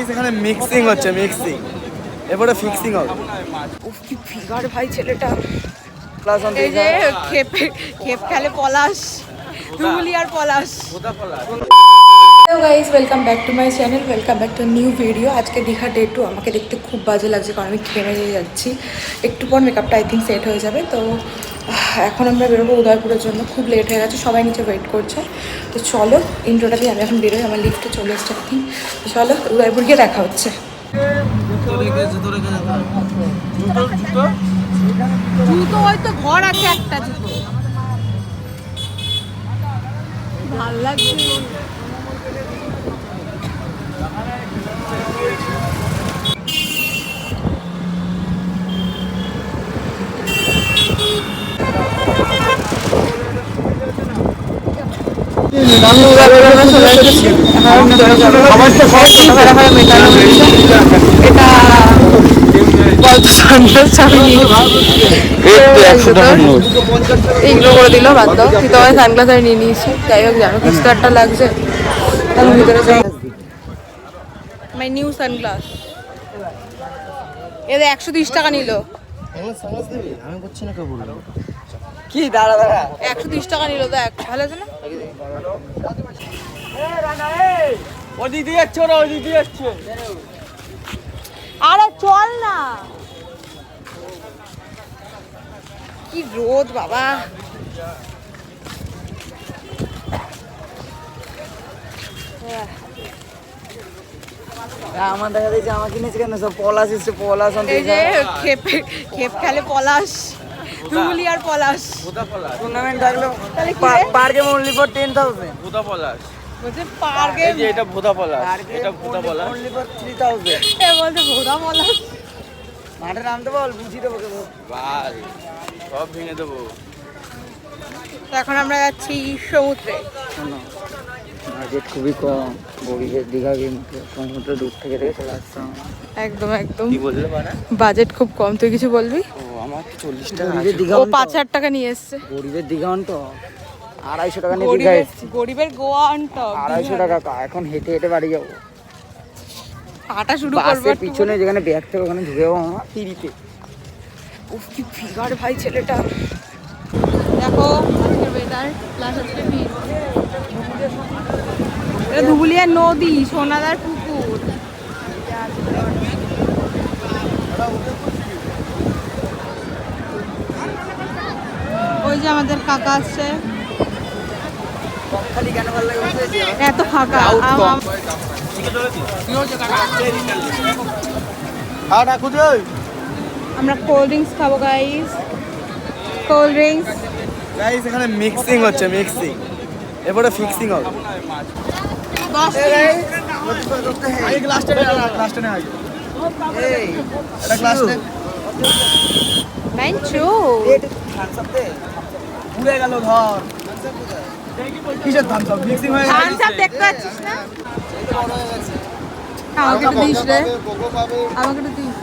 এখানে মিক্সিং হচ্ছে, মিক্সিং এবারে ফিক্সিং হবে। উফ কি ফিগার ভাই ছেলেটা। এই যে খেপ খেলে পলাশ, ধুবুলি আর Palash. Hello guys, welcome back to my channel, welcome back to new video. আজকে দীঘা ডে 2 আমাকে দেখতে খুব বাজে লাগছে কারণ আমি ঘেমে যাচ্ছি। একটু পর মেকআপটা আই থিঙ্ক সেট হয়ে যাবে। তো এখন আমরা বেরোবো উদয়পুরের জন্য, খুব লেট হয়ে গেছে, সবাই নিচে ওয়েট করছে। তো চলো ইন্ট্রোটা দিয়ে আমি এখন বেরোই, আমার লিফটে চলে এসছে এখন। তো চলো উদয়পুর গিয়ে দেখা হচ্ছে। জুতো হয়তো ঘর আছে একটা জুতো, ভাল লাগছে। এইগুলো করে দিল, বাদ দাও। তোমার সানগ্লাস আর নিয়ে নিয়েছি। যাই হোক, জানো কিছু তো একটা লাগছে। তাহলে ভিতরে যাই। মাই নিউ সানগ্লাস এদের 130 টাকা নিল। আমি করছি না, কেউ বললো কি দাঁড়া 130 টাকা নিল, দেখ ভালো আছে না? ওদিক দিয়ে যাচ্ছে, ওরা ওদিক দিয়ে যাচ্ছে। আরে চল না, কি রোদ বাবা। আমার দেখা দিয়েছে আমার কিনেছে কেন সব পলাশ এসছে, পলাশ। এই যে খেপ খেলে পলাশ, ধুবুলি আর পলাশ। টুর্নামেন্ট থাকলো পার্কে অনলি ফর 10,000। ভোদা পলাশ বলছে পার্কে, এই যে এটা ভোদা পলাশ, এটা ভোদা পলাশ অনলি ফর 3,000। এ বলছে ভোদা পলাশ। মাঠে নামতে বল, বুঝিয়ে দেবো কেবল। বাল সব ভেঙে দেবো। তো এখন আমরা যাচ্ছি সমুদ্রে। বাজেট খুবই কম, গরিবের দীঘা কিন্তু সমুদ্র দূর থেকে চলে আসতাম। একদম একদম, কি বললে মানে? বাজেট খুব কম। তুই কিছু বলবি? ও আমার 40 টাকা গরিবের দীঘা ও 5,000 টাকা নিয়ে এসছে। গরিবের দীঘা তো 250 টাকা নিয়ে দীঘা এসছি। গরিবের গোয়া আনটা 250 টাকা। এখন হেঁটে হেঁটে বাড়ি যাবো। হাঁটা শুরু করবো। বাসের পিছনে যেখানে ব্যাগ থেকে ওখানে ঢুকে যাবো আমার ফিরিতে। উফ কি ফিগার ভাই ছেলেটা। দেখো আজকের ওয়েদার প্লাস আজকে ভিড়। এটা ধুবুলিয়া নদী, সোনাদার পুকুর। ওই যে আমাদের কাকা আসছে। খালি কেন ভালো লাগে এত ফাঁকা। আমরা কোল্ড ড্রিঙ্কস খাবো গাইস, কোল্ড ড্রিঙ্কস। গাইস এখানে মিক্সিং হচ্ছে, মিক্সিং এবারে ফিক্সিং হবে। এই গ্লাসটা নে, গ্লাসটা নে আগে। এই এটা গ্লাস নে। মাইনচু থামস আপ দে। পুড়ে গেল ঘর। কিসের থামস আপ? মিক্সিং হয়ে গেছে। থামস আপ দেখতে পাচ্ছিস না? আমাকে একটু দিস রে, আমাকে একটু দিস।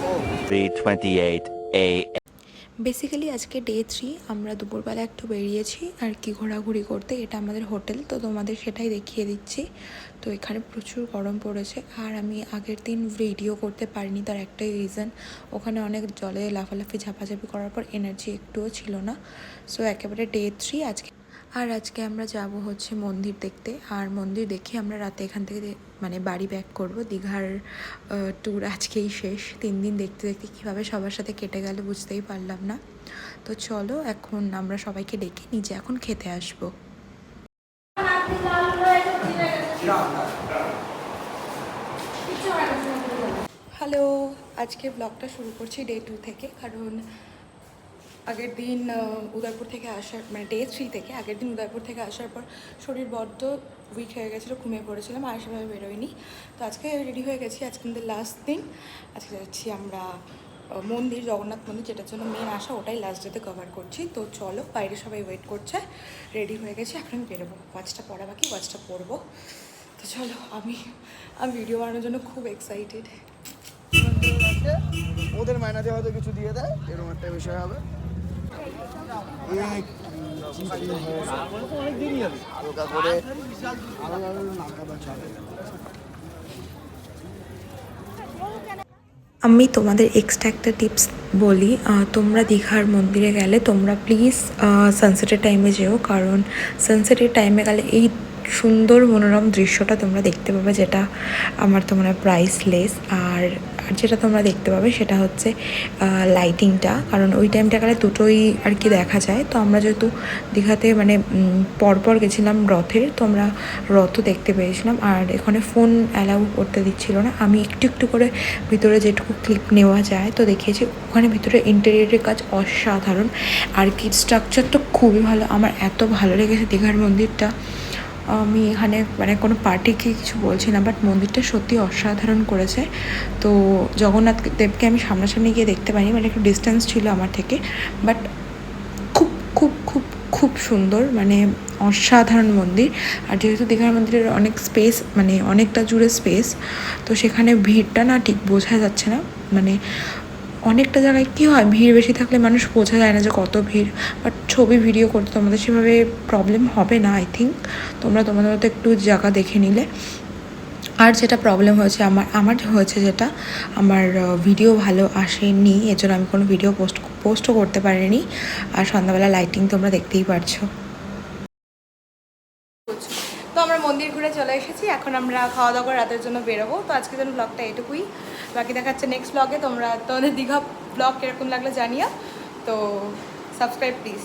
3:28 AM বেসিক্যালি আজকে ডে 3 আমরা দুপুরবেলা একটু বেরিয়েছি আর কি ঘোরাঘুরি করতে। এটা আমাদের হোটেল, তো তোমাদের সেটাই দেখিয়ে দিচ্ছি। তো এখানে প্রচুর গরম পড়েছে আর আমি আগের দিন ভিডিও করতে পারিনি, তার একটাই রিজন, ওখানে অনেক জলে লাফালাফি ঝাপাঝাপি করার পর এনার্জি একটুও ছিল না। সো একেবারে ডে 3 আজকে আমরা যাব হচ্ছে মন্দির দেখতে। আর মন্দির দেখে আমরা রাতে এখান থেকে মানে বাড়ি ব্যাক করব। দীঘার ট্যুর আজকেই শেষ। 3 দিন দেখতে দেখতে কীভাবে সবার সাথে কেটে গেল বুঝতেই পারলাম না। তো চলো এখন আমরা সবাইকে ডেকে নিচে এখন খেতে আসবো। হ্যালো, আজকে ব্লগটা শুরু করছি ডে 2 থেকে। কারণ আগের দিন উদয়পুর থেকে আসার মানে ডে 3 থেকে আগের দিন উদয়পুর থেকে আসার পর শরীর বড্ড উইক হয়ে গেছিলো, ঘুমিয়ে পড়েছিলাম আর সেভাবে বেরোয়নি। তো আজকে রেডি হয়ে গেছি, আজকে আমাদের লাস্ট দিন। আজকে যাচ্ছি আমরা মন্দির, জগন্নাথ মন্দির, যেটার জন্য মেন আসা, ওটাই লাস্ট ডেতে কভার করছি। তো চলো, বাইরে সবাই ওয়েট করছে, রেডি হয়ে গেছি, এখন আমি বেরোবো। ওয়াচটা পরা বাকি, ওয়াচটা পরবো। তো চলো, আমি ভিডিও বানানোর জন্য খুব এক্সাইটেড। ওদের মাইনাতে হয়তো কিছু দিয়ে দেয়, এরকম একটা বিষয় হবে। অনেক দেরি হবে, হালকা করে আমি তোমাদের এক্সট্রা একটা টিপস বলি, তোমরা দীঘার মন্দিরে গেলে তোমরা প্লিজ সানসেটের টাইমে যেও, কারণ সানসেটের টাইমে গেলে এই সুন্দর মনোরম দৃশ্যটা তোমরা দেখতে পাবে, যেটা আমার তো মনে হয় প্রাইসলেস। আর যেটা তোমরা দেখতে পাবে সেটা হচ্ছে লাইটিংটা, কারণ ওই টাইমটা গেলে দুটোই আর কি দেখা যায়। তো আমরা যেহেতু দীঘাতে মানে পরপর গেছিলাম রথের, তো আমরা রথও দেখতে পেয়েছিলাম। আর এখানে ফোন অ্যালাউ করতে দিচ্ছিল না, আমি একটু একটু করে ভিতরে যেটুকু ক্লিপ নেওয়া যায় তো দেখিয়েছি। ওখানে ভিতরে ইন্টেরিয়রের কাজ অসাধারণ, আর কি স্ট্রাকচার তো খুবই ভালো। আমার এত ভালো লেগেছে দীঘার মন্দিরটা। আমি এখানে মানে কোনো পার্টিকে কিছু বলছি না, বাট মন্দিরটা সত্যি অসাধারণ করেছে। তো জগন্নাথ দেবকে আমি সামনাসামনি গিয়ে দেখতে পাইনি, মানে একটু ডিস্টেন্স ছিল আমার থেকে, বাট খুব খুব খুব খুব সুন্দর, মানে অসাধারণ মন্দির। আর যেহেতু দীঘার মন্দিরের অনেক স্পেস, মানে অনেকটা জুড়ে স্পেস, তো সেখানে ভিড়টা না ঠিক বোঝা যাচ্ছে না। মানে অনেকটা জায়গায় কী হয়, ভিড় বেশি থাকলে মানুষ বোঝা যায় না যে কত ভিড়, বাট ছবি ভিডিও করতে তোমাদের সেভাবে প্রবলেম হবে না আই থিঙ্ক। তোমরা তোমাদের মতো একটু জায়গা দেখে নিলে। আর যেটা প্রবলেম হয়েছে আমার হয়েছে যেটা, আমার ভিডিও ভালো আসেনি, এর জন্য আমি কোনো ভিডিও পোস্টও করতে পারিনি। আর সন্ধ্যাবেলা লাইটিং তোমরা দেখতেই পারছো। তো আমরা মন্দির ঘুরে চলে এসেছি, এখন আমরা খাওয়া দাওয়া করে রাতের জন্য বেরোবো। তো আজকের জন্য ব্লগটা এটুকুই, বাকি দেখাচ্ছে নেক্সট ব্লগে। তোমাদের দীঘা ব্লগ কীরকম লাগলো জানিও, তো সাবস্ক্রাইব প্লিজ।